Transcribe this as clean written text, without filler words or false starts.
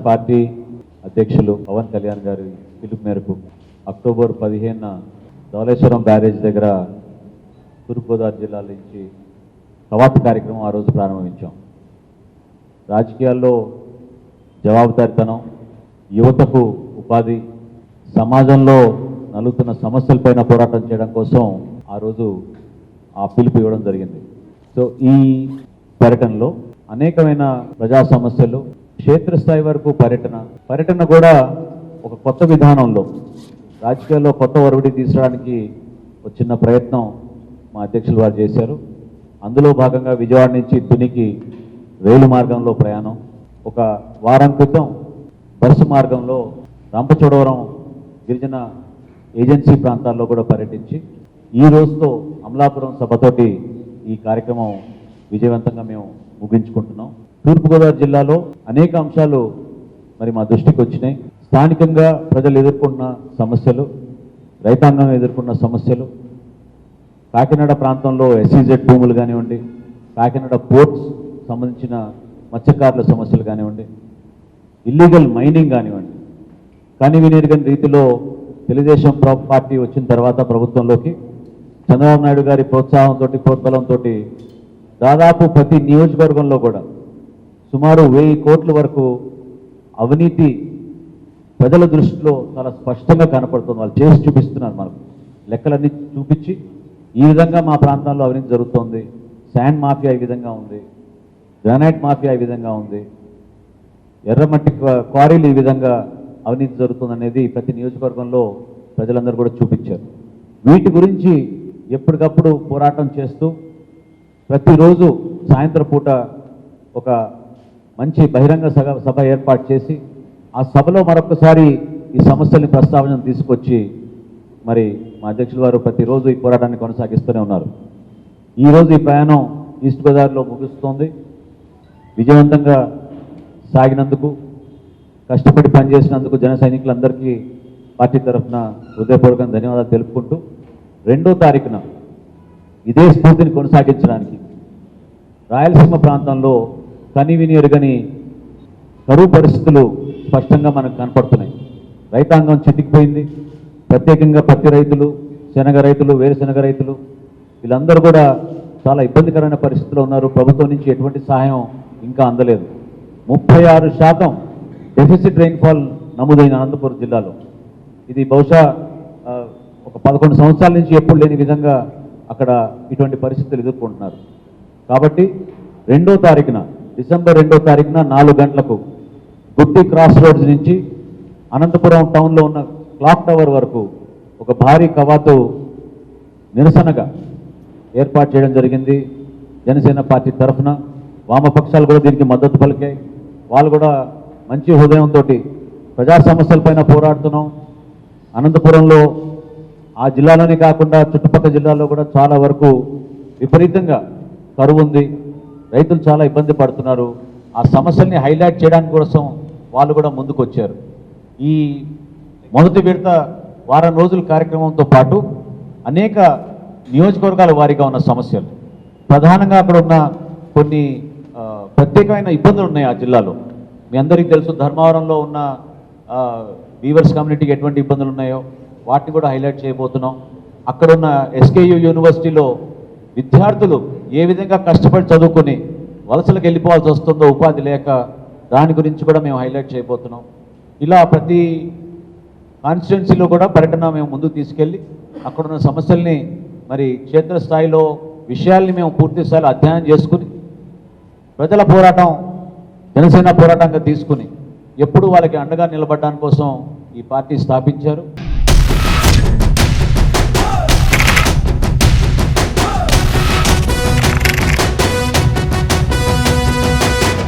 Party అధ్యక్షులు పవన్ కళ్యాణ్ గారి పిలుపు మేరకు అక్టోబర్ 15న ధవళేశ్వరం బ్యారేజ్ దగ్గర తూర్పుగోదావరి జిల్లా నుంచి కవాతు కార్యక్రమం ఆ రోజు ప్రారంభించాం. రాజకీయాల్లో జవాబుదారీతనం, యువతకు ఉపాధి, సమాజంలో నలుగుతున్న సమస్యలపైన పోరాటం చేయడం కోసం ఆ రోజు ఆ పిలుపు ఇవ్వడం జరిగింది. సో ఈ పర్యటనలో అనేకమైన ప్రజా సమస్యలు, క్షేత్రస్థాయి వరకు పర్యటన కూడా ఒక కొత్త విధానంలో రాజకీయాల్లో కొత్త ఒరవడి తీసుకురావడానికి ఒక చిన్న ప్రయత్నం మా అధ్యక్షులు వారు చేశారు. అందులో భాగంగా విజయవాడ నుంచి తునికి రైలు మార్గంలో ప్రయాణం, ఒక వారం క్రితం బస్సు మార్గంలో రంపచోడవరం గిరిజన ఏజెన్సీ ప్రాంతాల్లో కూడా పర్యటించి ఈ రోజుతో అమలాపురం సభతోటి ఈ కార్యక్రమం విజయవంతంగా మేము ముగించుకుంటున్నాం. తూర్పుగోదావరి జిల్లాలో అనేక అంశాలు మరి మా దృష్టికి వచ్చినాయి. స్థానికంగా ప్రజలు ఎదుర్కొన్న సమస్యలు, రైతాంగం ఎదుర్కొన్న సమస్యలు, కాకినాడ ప్రాంతంలో ఎస్ఈజెడ్ భూములు కానివ్వండి, కాకినాడ పోర్ట్స్ సంబంధించిన మత్స్యకారుల సమస్యలు కానివ్వండి, ఇల్లీగల్ మైనింగ్ కానివ్వండి, కానీ వినేరుగని రీతిలో తెలుగుదేశం పార్టీ వచ్చిన తర్వాత ప్రభుత్వంలోకి చంద్రబాబు నాయుడు గారి ప్రోత్సాహంతో, ప్రోద్బలంతో దాదాపు ప్రతి నియోజకవర్గంలో కూడా సుమారు 1000 కోట్ల వరకు అవినీతి ప్రజల దృష్టిలో చాలా స్పష్టంగా కనపడుతుంది. వాళ్ళు చేసి చూపిస్తున్నారు, మనకు లెక్కలన్నీ చూపించి ఈ విధంగా మా ప్రాంతాల్లో అవినీతి జరుగుతోంది, శాండ్ మాఫియా ఈ విధంగా ఉంది, గ్రానైట్ మాఫియా ఈ విధంగా ఉంది, ఎర్రమట్టి క్వారీలు ఈ విధంగా అవినీతి జరుగుతుందనేది ప్రతి నియోజకవర్గంలో ప్రజలందరూ కూడా చూపించారు. వీటి గురించి ఎప్పటికప్పుడు పోరాటం చేస్తూ ప్రతిరోజు సాయంత్రం పూట ఒక మంచి బహిరంగ సభ ఏర్పాటు చేసి ఆ సభలో మరొకసారి ఈ సమస్యల్ని ప్రస్తావన తీసుకొచ్చి మరి మా అధ్యక్షుల వారు ప్రతిరోజు ఈ పోరాటాన్ని కొనసాగిస్తూనే ఉన్నారు. ఈరోజు ఈ ప్రయాణం ఈస్ట్ గోదావరిలో ముగుస్తోంది. విజయవంతంగా సాగినందుకు, కష్టపడి పనిచేసినందుకు జన సైనికులందరికీ పార్టీ తరఫున హృదయపూర్వకంగా ధన్యవాదాలు తెలుపుకుంటూ 2వ తారీఖున ఇదే స్ఫూర్తిని కొనసాగించడానికి రాయలసీమ ప్రాంతంలో కనివిని ఎరుగని కరువు పరిస్థితులు స్పష్టంగా మనకు కనపడుతున్నాయి. రైతాంగం చితికిపోయింది. ప్రత్యేకంగా పత్తి రైతులు, శనగ రైతులు, వేరుశనగ రైతులు వీళ్ళందరూ కూడా చాలా ఇబ్బందికరమైన పరిస్థితుల్లో ఉన్నారు. ప్రభుత్వం నుంచి ఎటువంటి సహాయం ఇంకా అందలేదు. 36% డెఫిసిట్ రెయిన్ఫాల్ నమోదైన అనంతపురం జిల్లాలో ఇది బహుశా ఒక 11 సంవత్సరాల నుంచి ఎప్పుడు లేని విధంగా అక్కడ ఇటువంటి పరిస్థితులు ఎదుర్కొంటున్నారు. కాబట్టి 2వ తారీఖున, డిసెంబర్ 2వ తారీఖున 4 గంటలకు గుత్తి క్రాస్ రోడ్స్ నుంచి అనంతపురం టౌన్లో ఉన్న క్లాక్ టవర్ వరకు ఒక భారీ కవాతు నిరసనగా ఏర్పాటు చేయడం జరిగింది. జనసేన పార్టీ తరఫున వామపక్షాలు కూడా దీనికి మద్దతు పలికాయి. వాళ్ళు కూడా మంచి హృదయంతో ప్రజా సమస్యలపైన పోరాడుతున్నాం. అనంతపురంలో ఆ జిల్లాలోనే కాకుండా చుట్టుపక్కల జిల్లాల్లో కూడా చాలా వరకు విపరీతంగా కరువు ఉంది, రైతులు చాలా ఇబ్బంది పడుతున్నారు. ఆ సమస్యల్ని హైలైట్ చేయడానికి కోసం వాళ్ళు కూడా ముందుకు వచ్చారు. ఈ మొదటి విడత వారం రోజుల కార్యక్రమంతో పాటు అనేక నియోజకవర్గాల వారీగా ఉన్న సమస్యలు, ప్రధానంగా అక్కడ ఉన్న కొన్ని ప్రత్యేకమైన ఇబ్బందులు ఉన్నాయి ఆ జిల్లాలో. మీ అందరికీ తెలుసు, ధర్మవరంలో ఉన్న వీవర్స్ కమ్యూనిటీకి ఎటువంటి ఇబ్బందులు ఉన్నాయో వాటిని కూడా హైలైట్ చేయబోతున్నాం. అక్కడున్న ఎస్కేయు యూనివర్సిటీలో విద్యార్థులు ఏ విధంగా కష్టపడి చదువుకొని వలసలకు వెళ్ళిపోవాల్సి వస్తుందో ఉపాధి లేక, దాని గురించి కూడా మేము హైలైట్ చేయబోతున్నాం. ఇలా ప్రతి కాన్స్టిట్యున్సీలో కూడా పర్యటన మేము ముందుకు తీసుకెళ్ళి అక్కడున్న సమస్యల్ని మరి క్షేత్రస్థాయిలో విషయాల్ని మేము పూర్తి స్థాయిలో అధ్యయనం చేసుకుని ప్రజల పోరాటం జనసేన పోరాటంగా తీసుకుని ఎప్పుడు వాళ్ళకి అండగా నిలబడడానికి కోసం ఈ పార్టీ స్థాపించారు.